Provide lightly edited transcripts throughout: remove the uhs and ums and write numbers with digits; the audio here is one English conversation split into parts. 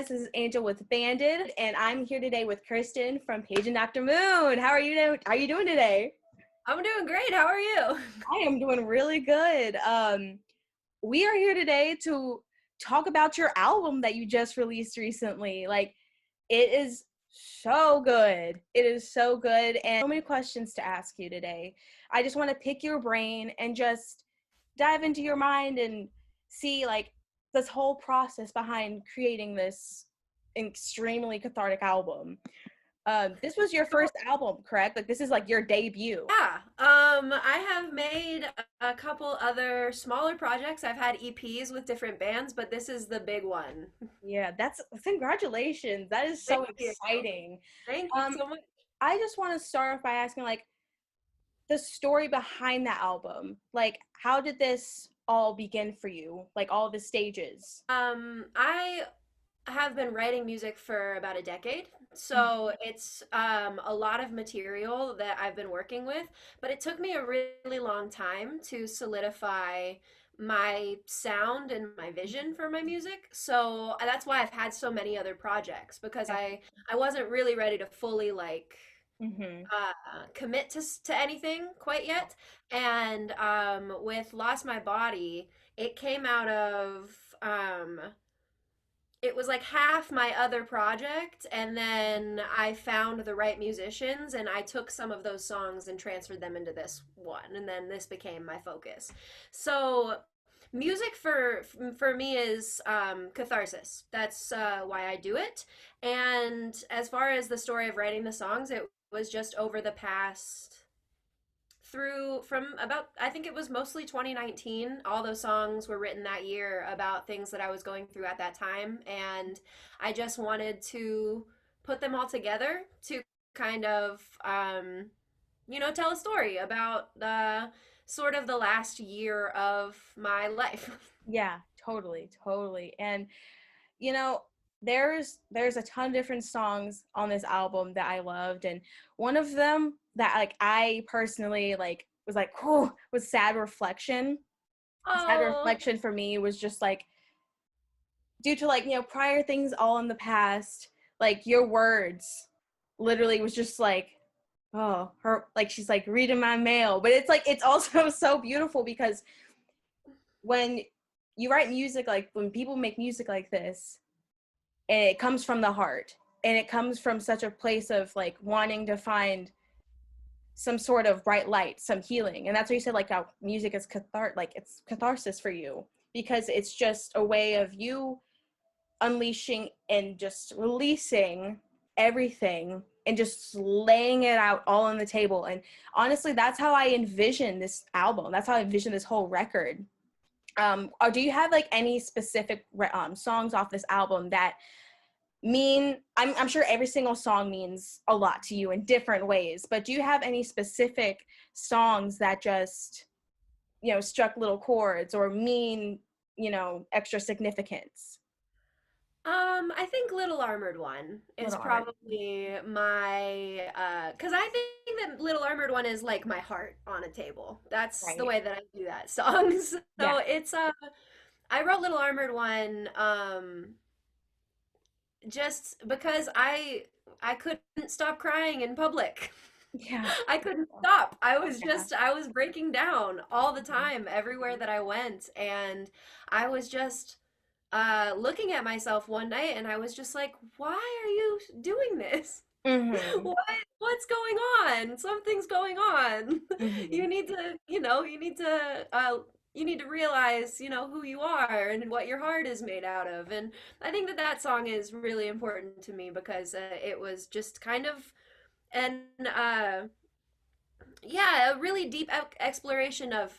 guys. This is Angel with Banded, and I'm here today with Kristen from Page and Dr. Moon. How are you doing? How are you doing today? I'm doing great. How are you? I am doing really good. We are here today to talk about your album that you just released recently. Like, it is so good. It is so good, and so many questions to ask you today. I just want to pick your brain and just dive into your mind and see like this whole process behind creating this extremely cathartic album. This was your first album, correct? Like this is like your debut. Yeah. I have made a couple other smaller projects. I've had EPs with different bands, but this is the big one. Yeah, that's congratulations. That is so Thank you. exciting. Thank you Um, so much. I just want to start off by asking like the story behind that album. Like, how did this all begin for you? Like all the stages. I have been writing music for about a decade. So it's a lot of material that I've been working with, but it took me a really long time to solidify my sound and my vision for my music. So that's why I've had so many other projects because I wasn't really ready to fully like Mm-hmm. commit to anything quite yet. And with Lost My Body, it came out of it was like half my other project, and then I found the right musicians and I took some of those songs and transferred them into this one, and then this became my focus. So music for me is catharsis. That's why I do it. And as far as the story of writing the songs, it was just over the past through from about, I think it was mostly 2019. All those songs were written that year about things that I was going through at that time, and I just wanted to put them all together to kind of tell a story about the sort of the last year of my life. Yeah, totally, totally. And you know, there's a ton of different songs on this album that I loved, and one of them that like I personally like was like, whew, was Sad Reflection. Sad Oh, Reflection for me was just like due to like, prior things all in the past, like your words literally was just like, oh, her like she's like reading my mail. But it's like it's also so beautiful because when you write music, like when people make music like this, and it comes from the heart and it comes from such a place of like wanting to find some sort of bright light, some healing. And that's what you said, like how music is like it's catharsis for you because it's just a way of you unleashing and just releasing everything and just laying it out all on the table. And honestly, that's how I envision this album. That's how I envision this whole record. Or do you have like any specific songs off this album that mean, I'm sure every single song means a lot to you in different ways, but do you have any specific songs that just, struck little chords or mean, extra significance? I think Little Armored One is Little Art. probably my because I think that Little Armored One is like my heart on a table. That's the Right. way that I do that song. Yeah. So it's I wrote Little Armored One just because I couldn't stop crying in public. Yeah. I couldn't stop. Yeah. I was breaking down all the time everywhere that I went, and I was just looking at myself one night and I was just like, why are you doing this? Mm-hmm. What what's going on? Something's going on. Mm-hmm. You need to, you need to realize, who you are and what your heart is made out of. And I think that that song is really important to me because it was just kind of an yeah, a really deep exploration of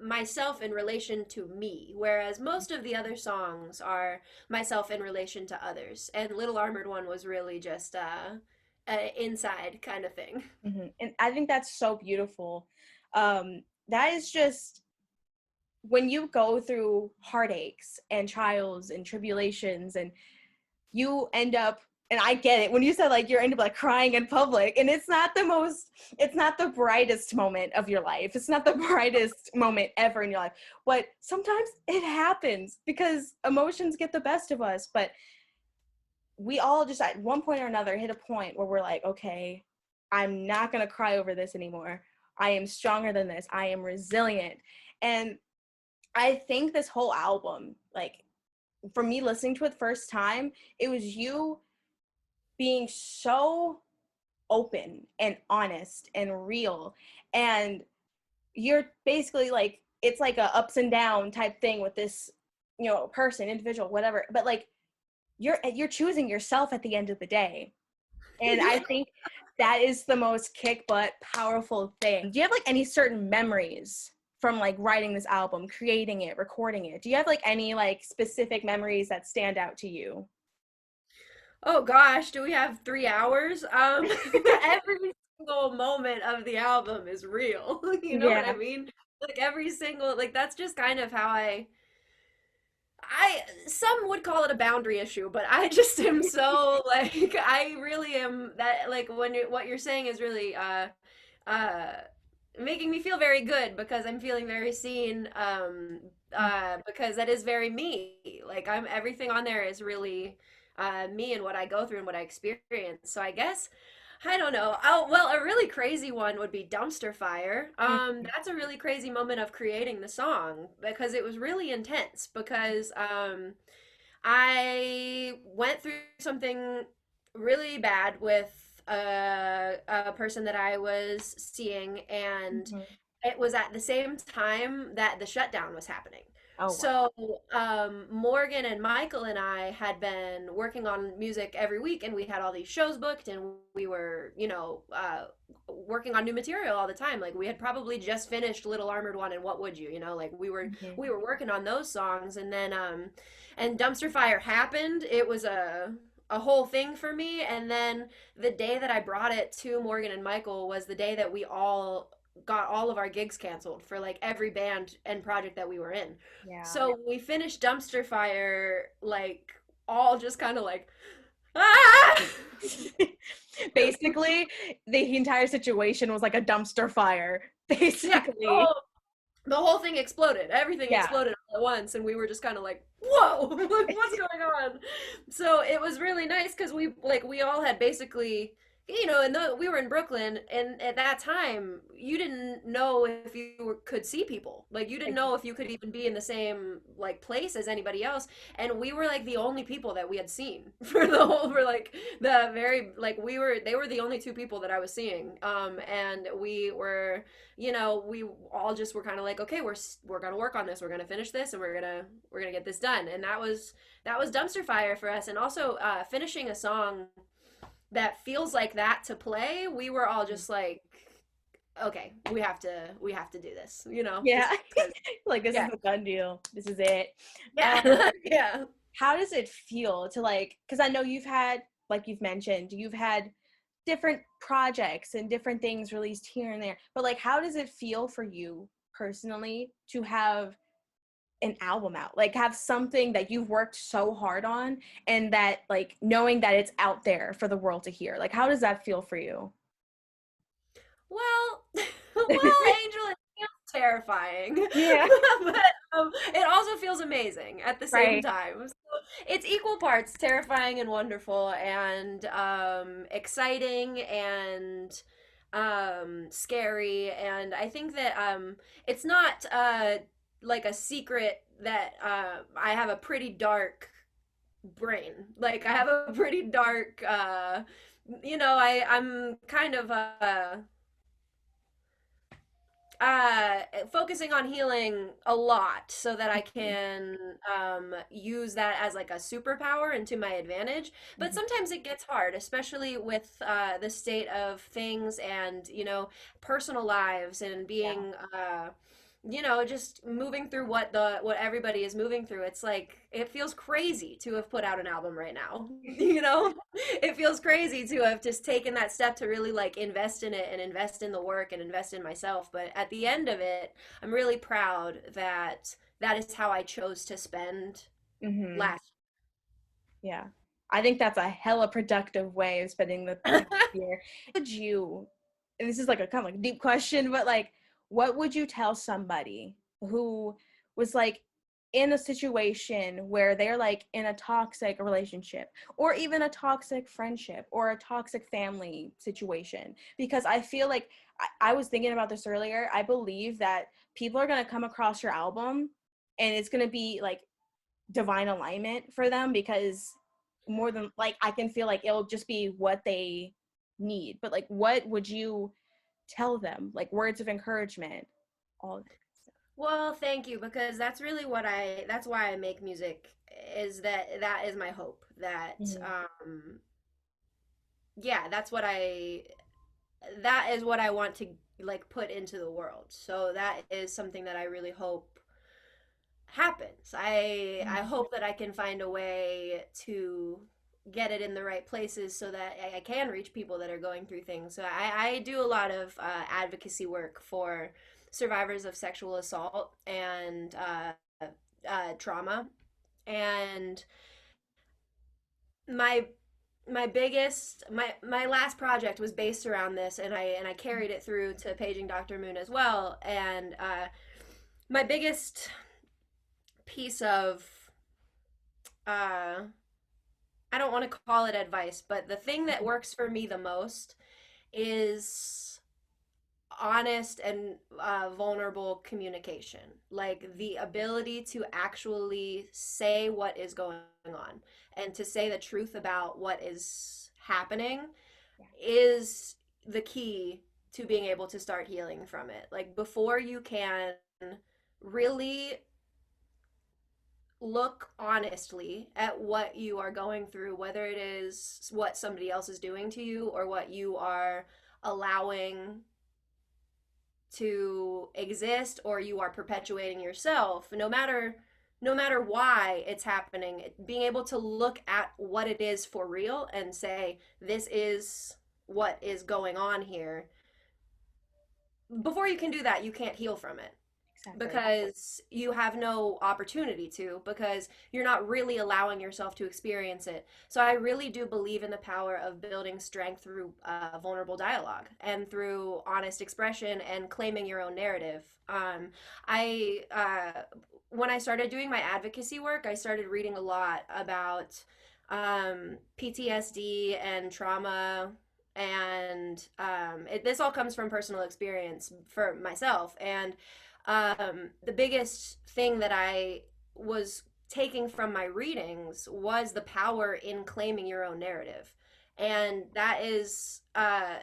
myself in relation to me, whereas most of the other songs are myself in relation to others. And Little Armored One was really just a inside kind of thing. Mm-hmm. And I think that's so beautiful. That is just when you go through heartaches and trials and tribulations and you end up, and I get it when you said like you're end up like crying in public, and it's not the brightest moment of your life, it's not the brightest moment ever in your life, but sometimes it happens because emotions get the best of us. But we all just at one point or another hit a point where we're like, okay, I'm not going to cry over this anymore. I am stronger than this. I am resilient. And I think this whole album, like, for me listening to it first time, it was you being so open and honest and real. And you're basically like, it's like a ups and down type thing with this, you know, person, individual, whatever. But like, you're choosing yourself at the end of the day. And I think that is the most kick butt powerful thing. Do you have like any certain memories from like writing this album, creating it, recording it? Do you have like any like specific memories that stand out to you? Oh gosh, do we have 3 hours? Every single moment of the album is real. You know what I Yeah. mean? Like every single, like that's just kind of how I some would call it a boundary issue, but I just am so like I really am that like when what you're saying is really uh making me feel very good because I'm feeling very seen because that is very me. Like I'm everything on there is really me and what I go through and what I experience. So I guess I don't know. Oh, well, a really crazy one would be Dumpster Fire. That's a really crazy moment of creating the song because it was really intense because I went through something really bad with a person that I was seeing, and Mhm. it was at the same time that the shutdown was happening. Oh wow. So, Morgan and Michael and I had been working on music every week, and we had all these shows booked, and we were, working on new material all the time. Like we had probably just finished Little Armored One and What Would You, like we were Mhm. we were working on those songs, and then and Dumpster Fire happened. It was a whole thing for me, and then the day that I brought it to Morgan and Michael was the day that we all got all of our gigs canceled for like every band and project that we were in. Yeah. So we finished Dumpster Fire like all just kind of like ah! Basically, the entire situation was like a dumpster fire. Yeah, Basically. the whole thing exploded. Everything Yeah. exploded all at once, and we were just kind of like, "Whoa, like what's going on?" So it was really nice because we all had basically, and we were in Brooklyn, and at that time, you didn't know if could see people. Like you didn't know if you could even be in the same like place as anybody else, and we were like the only people that we had seen for like the very like they were the only two people that I was seeing, and we all just were kind of like, okay, we're gonna work on this, we're gonna finish this, and we're gonna get this done, and that was Dumpster Fire for us, and also finishing a song that feels like that to play. We were all just like, okay, we have to do this, Yeah. just because, Like this is yeah, a done deal. This is it. Um, yeah, yeah. how does it feel to like, because I know you've had, like you've mentioned, you've had different projects and different things released here and there, but like how does it feel for you personally to have an album out, like have something that you've worked so hard on and that like knowing that it's out there for the world to hear, like how does that feel for you? Well, well, Angel, it feels terrifying, Yeah. but it also feels amazing at the same Right. time. So it's equal parts terrifying and wonderful, and exciting and scary. And I think that it's not like a secret that I have a pretty dark brain. Like I have a pretty dark. I'm kind of focusing on healing a lot so that I can use that as like a superpower and to my advantage. But Mhm. sometimes it gets hard, especially with the state of things and personal lives and Yeah. being just moving through what everybody is moving through. It's like it feels crazy to have put out an album right now. It feels crazy to have just taken that step to really like invest in it and invest in the work and invest in myself. But at the end of it, I'm really proud that that is how I chose to spend Hmm. last Yeah. I think that's a hella productive way of spending the past year. Would you, and this is like a kind of like deep question, but like, what would you tell somebody who was like in a situation where they're like in a toxic relationship or even a toxic friendship or a toxic family situation. Because I feel like I was thinking about this earlier. I believe that people are going to come across your album and it's going to be like divine alignment for them, because more than like I can feel like it'll just be what they need. But like, what would you tell them? Like words of encouragement, all of that stuff. Well, thank you, because that's really that's why I make music, is that is my hope that Mm-hmm. yeah, that is what I want to like put into the world. So that is something that I really hope happens. I hope that I can find a way to get it in the right places so that I can reach people that are going through things. So I do a lot of advocacy work for survivors of sexual assault and trauma. And my my last project was based around this, and I carried it through to Paging Dr. Moon as well. And my biggest piece of uh, I don't want to call it advice, but the thing that works for me the most is honest and vulnerable communication. Like the ability to actually say what is going on and to say the truth about what is happening Yeah. is the key to being able to start healing from it. Like before you can really look honestly at what you are going through, whether it is what somebody else is doing to you or what you are allowing to exist or you are perpetuating yourself, no matter why it's happening, being able to look at what it is for real and say this is what is going on here. Before you can do that, you can't heal from it, Exactly. because you have no opportunity to, because you're not really allowing yourself to experience it. So I really do believe in the power of building strength through vulnerable dialogue and through honest expression and claiming your own narrative. I When I started doing my advocacy work, I started reading a lot about PTSD and trauma, and this all comes from personal experience for myself. And the biggest thing that I was taking from my readings was the power in claiming your own narrative. And that is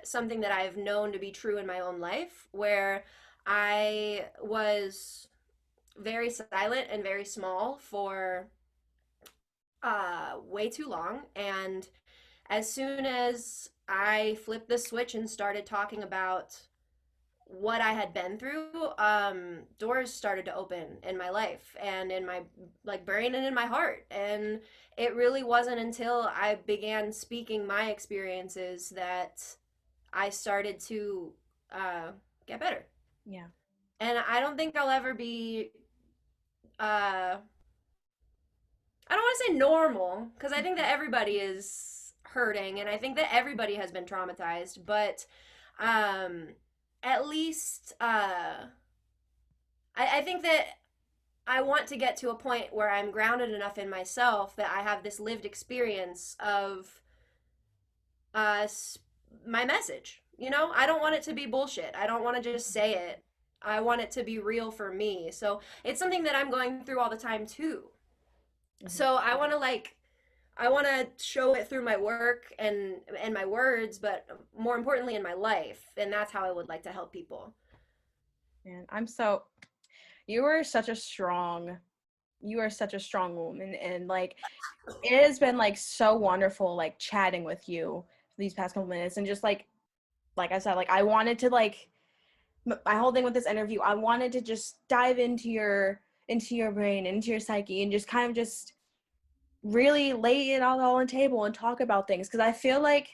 something that I've known to be true in my own life, where I was very silent and very small for way too long. And as soon as I flipped the switch and started talking about what I had been through, doors started to open in my life and in my like brain and in my heart. And it really wasn't until I began speaking my experiences that I started to get better. Yeah. And I don't think I'll ever be uh, I don't want to say normal, because I think that everybody is hurting and I think that everybody has been traumatized, but um, at least I think that I want to get to a point where I'm grounded enough in myself that I have this lived experience of uh, my message. You know, I don't want it to be bullshit. I don't want to just say it. I want it to be real for me. So it's something that I'm going through all the time too. Mm-hmm. So I want to show it through my work and my words, but more importantly in my life, and that's how I would like to help people. And you are such a strong woman, and like it has been like so wonderful like chatting with you these past couple minutes, and just like I said, like I wanted to like my whole thing with this interview, I wanted to just dive into your brain, into your psyche, and just kind of just really lay it all on the table and talk about things, because I feel like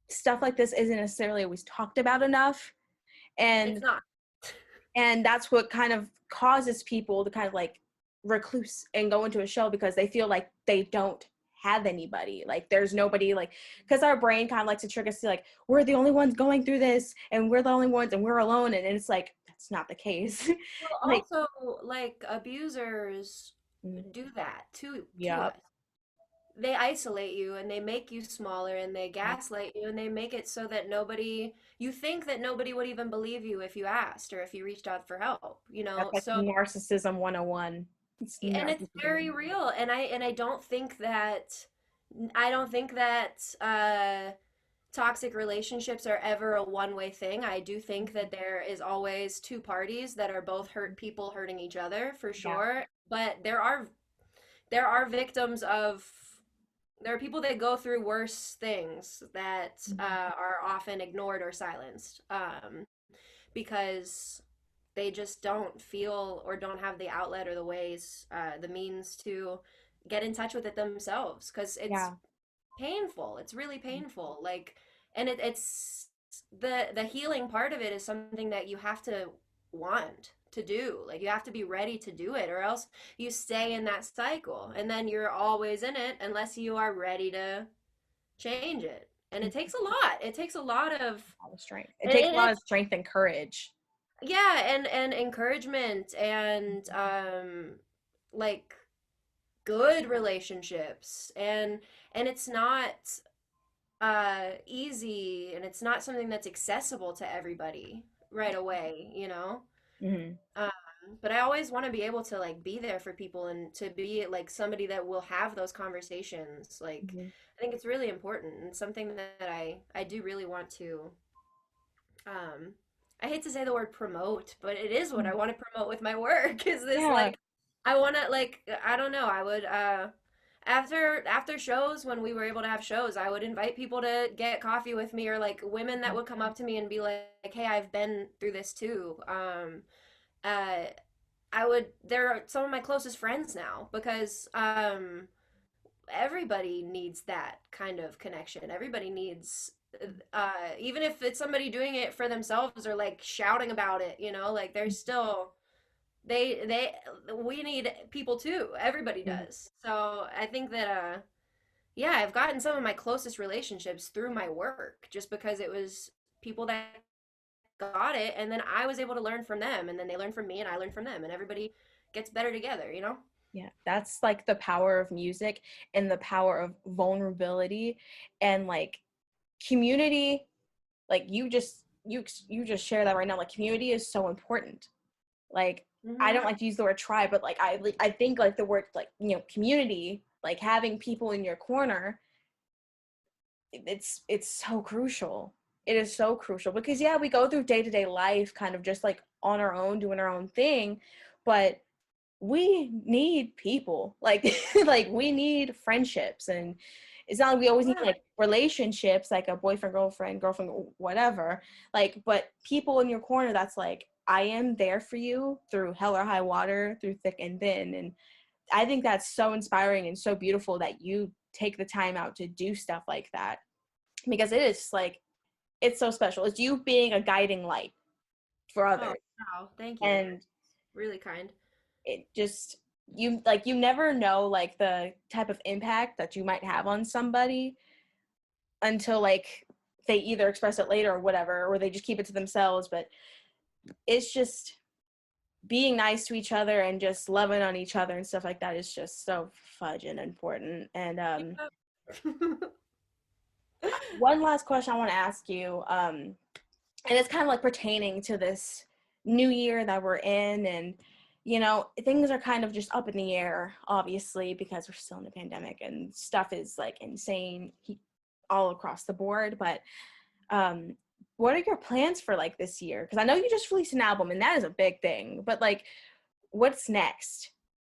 stuff like this isn't necessarily always talked about enough. It's and not. and that's what kind of causes people to kind of like recluse and go into a shell, because they feel like they don't have anybody, like there's nobody, like because our brain kind of likes to trick us to like we're the only ones going through this and we're the only ones and we're alone, and it's like that's not the case. Well, Like also, like abusers Mm. do that to us. Yep. They isolate you and they make you smaller and they Yeah. gaslight you and they make it so that you think that nobody would even believe you if you asked or if you reached out for help, you That's know? like So, narcissism 101. It's and it's narcissism. very real. And I don't think that toxic relationships are ever a one-way thing. I do think that there is always two parties that are both hurt people hurting each other for Yeah. sure, but there are victims of there are people that go through worse things that Mhm. are often ignored or silenced because they just don't feel or don't have the outlet or the ways, the means to get in touch with it themselves because it's Yeah. painful. It's really painful. Like, and it's the healing part of it is something that you have to want to do. Like, you have to be ready to do it, or else you stay in that cycle, and then you're always in it unless you are ready to change it. And it Mhm. takes a lot. It takes a lot of, A lot of strength. It takes a and lot of it's strength and courage. yeah, and encouragement and like good relationships and it's not easy and it's not something that's accessible to everybody right away, you know? Hmm. Um, but I always want to be able to like be there for people and to be like somebody that will have those conversations. Like Hmm. I think it's really important and something that I do really want to um I hate to say the word promote, but it is what I want to promote with my work is this Yeah. like I want to like I don't know, I would after shows when we were able to have shows, I would invite people to get coffee with me or like women that would come up to me and be like, "Hey, I've been through this too." Uh they're some of my closest friends now because everybody needs that kind of connection. Everybody needs even if it's somebody doing it for themselves or like shouting about it, you know, like there's still they we need people too. Everybody Mhm. does. So I think that yeah, I've gotten some of my closest relationships through my work just because it was people that got it and then I was able to learn from them and then they learned from me and I learned from them and everybody gets better together, you know? Yeah, that's like the power of music and the power of vulnerability and like community. Like you just share that right now. Like community is so important. Like I Hmm. don't like to use the word tribe, but like I think like the word like community, like having people in your corner, it's so crucial. It is so crucial because yeah, we go through day-to-day life kind of just like on our own doing our own thing, but we need people like like we need friendships, and it's not like we always need Yeah. like relationships like a boyfriend girlfriend whatever, like but people in your corner that's like I am there for you through hell or high water, through thick and thin. And I think that's so inspiring and so beautiful that you take the time out to do stuff like that, because it is like it's so special. It's you being a guiding light for Oh, others. wow. Thank you. And Really kind. it just you like you never know like the type of impact that you might have on somebody until like they either express it later or whatever, or they just keep it to themselves. But it's just being nice to each other and just loving on each other and stuff like that is just so fudging important. And Yep. one last question I want to ask you, and it's kind of like pertaining to this new year that we're in, and things are kind of just up in the air, obviously, because we're still in a pandemic and stuff is like insane all across the board. But um what are your plans for like this year? Because I know you just released an album and that is a big thing, but like what's next?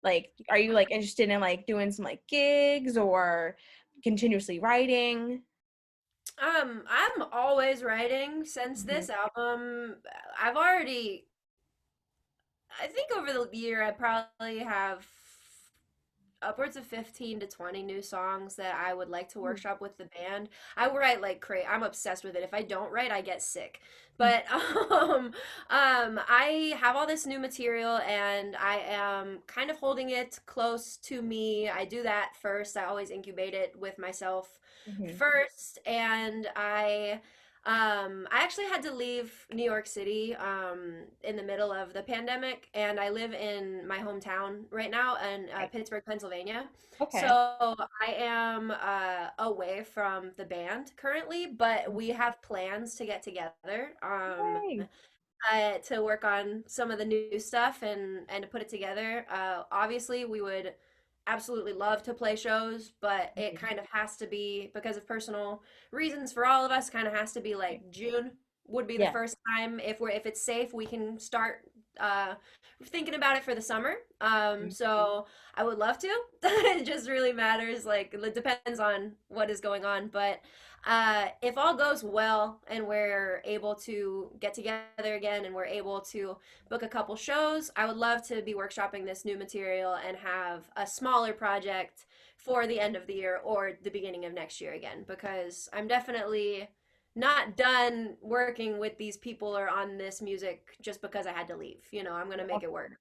Like are you like interested in like doing some like gigs or continuously writing? I'm always writing since Mhm. this album. I've already, I think over the year, I probably have upwards of 15 to 20 new songs that I would like to workshop with the band. I write like crazy. I'm obsessed with it. If I don't write, I get sick. But I have all this new material and I am kind of holding it close to me. I do that first. I always incubate it with myself Mhm. first and I actually had to leave New York City in the middle of the pandemic, and I live in my hometown right now in Right. Pittsburgh, Pennsylvania. So Okay. I am away from the band currently, but we have plans to get together. Yay. To work on some of the new stuff and to put it together. Obviously, we would absolutely love to play shows, but it kind of has to be because of personal reasons for all of us. Kind of has to be like June would be the Yeah. first time if it's safe we can start uh, thinking about it for the summer. So I would love to. It just really matters. Like it depends on what is going on, but if all goes well and we're able to get together again and we're able to book a couple shows, I would love to be workshopping this new material and have a smaller project for the end of the year or the beginning of next year again, because I'm definitely not done working with these people or on this music just because I had to leave. I'm going to make it work.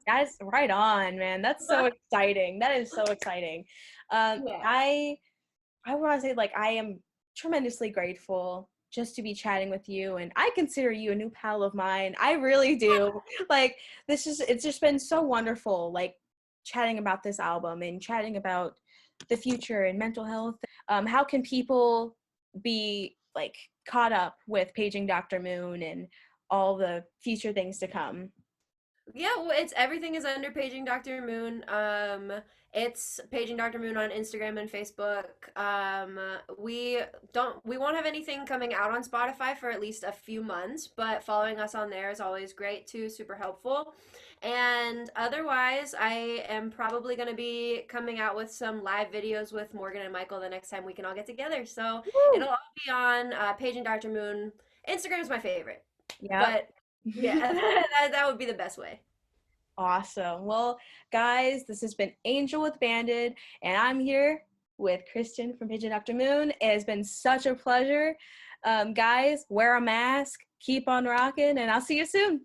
That's right on, man. That's so exciting. That is so exciting. Yeah. I want to say, like, I am tremendously grateful just to be chatting with you, and I consider you a new pal of mine. I really do. Like, it's just been so wonderful, like, chatting about this album and chatting about the future and mental health. How can people be, like, caught up with Paging Dr. Moon and all the future things to come? Yeah, well, it's everything is under Paging Dr. Moon. It's Paging Dr. Moon on Instagram and Facebook. We won't have anything coming out on Spotify for at least a few months, but following us on there is always great too, super helpful. And otherwise, I am probably going to be coming out with some live videos with Morgan and Michael the next time we can all get together. So Woo! it'll all be on Paging Dr. Moon. Instagram is my favorite, Yep. but yeah, that would be the best way. Awesome. Well, guys, this has been Angel with Banded, and I'm here with Kristen from Pigeon Dr. Moon. It has been such a pleasure. Guys, wear a mask, keep on rocking, and I'll see you soon.